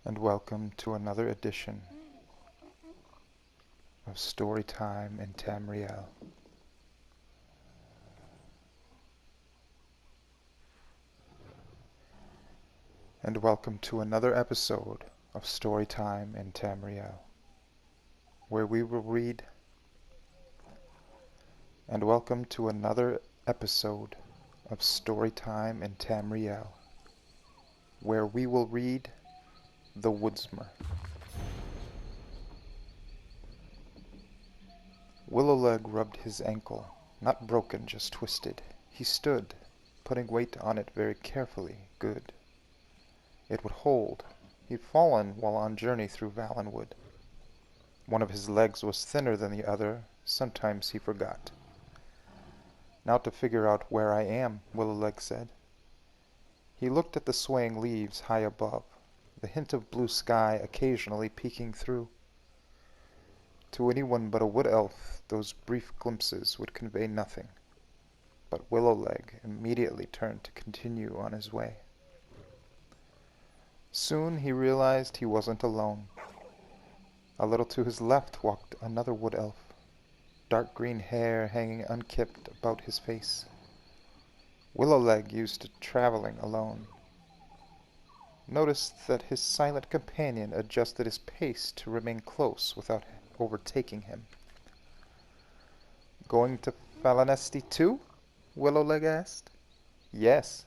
And welcome to another edition of Storytime in Tamriel. And welcome to another episode of Storytime in Tamriel, where we will read. And welcome to another episode of Storytime in Tamriel, where we will read The Woodsmer. Willowleg rubbed his ankle, not broken, just twisted. He stood, putting weight on it very carefully. Good. It would hold. He'd fallen while on journey through Valenwood. One of his legs was thinner than the other. Sometimes he forgot. Now to figure out where I am, Willowleg said. He looked at the swaying leaves high above, the hint of blue sky occasionally peeking through. To anyone but a wood elf, those brief glimpses would convey nothing. But Willowleg immediately turned to continue on his way. Soon he realized he wasn't alone. A little to his left walked another wood elf, dark green hair hanging unkempt about his face. Willowleg used to traveling alone. Noticed that his silent companion adjusted his pace to remain close without overtaking him. "Going to Falanesti too?" Willowleg asked. "Yes."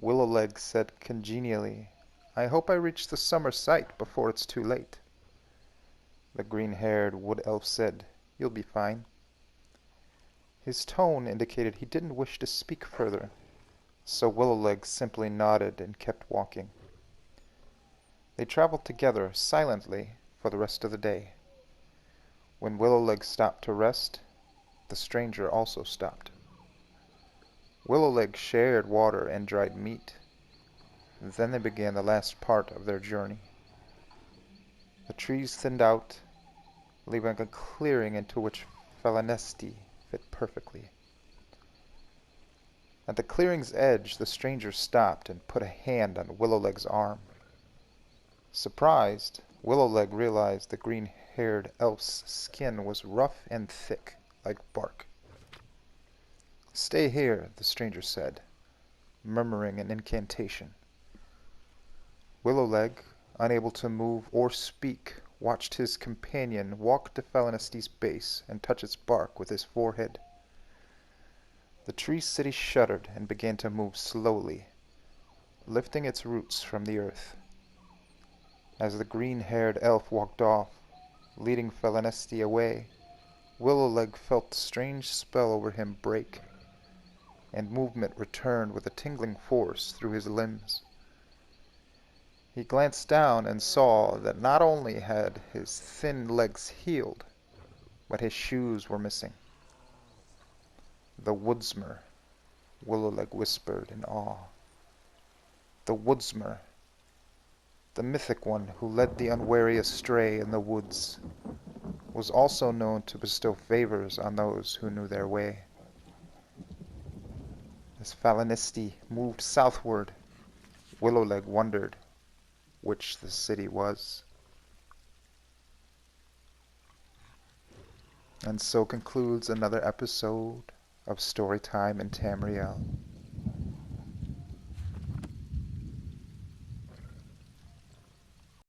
Willowleg said congenially, "I hope I reach the summer site before it's too late." The green-haired wood elf said, "You'll be fine." His tone indicated he didn't wish to speak further, so Willowleg simply nodded and kept walking. They traveled together, silently, for the rest of the day. When Willowleg stopped to rest, the stranger also stopped. Willowleg shared water and dried meat. Then they began the last part of their journey. The trees thinned out, leaving a clearing into which Falanesti fit perfectly. At the clearing's edge, the stranger stopped and put a hand on Willowleg's arm. Surprised, Willowleg realized the green-haired elf's skin was rough and thick, like bark. "Stay here," the stranger said, murmuring an incantation. Willowleg, unable to move or speak, watched his companion walk to Falanesti's base and touch its bark with his forehead. The tree city shuddered and began to move slowly, lifting its roots from the earth. As the green-haired elf walked off, leading Falanesti away, Willowleg felt the strange spell over him break, and movement returned with a tingling force through his limbs. He glanced down and saw that not only had his thin legs healed, but his shoes were missing. "The Woodsmer," Willowleg whispered in awe. "The Woodsmer, the mythic one who led the unwary astray in the woods, was also known to bestow favors on those who knew their way." As Falanesti moved southward, Willowleg wondered which the city was. And so concludes another episode of Storytime in Tamriel.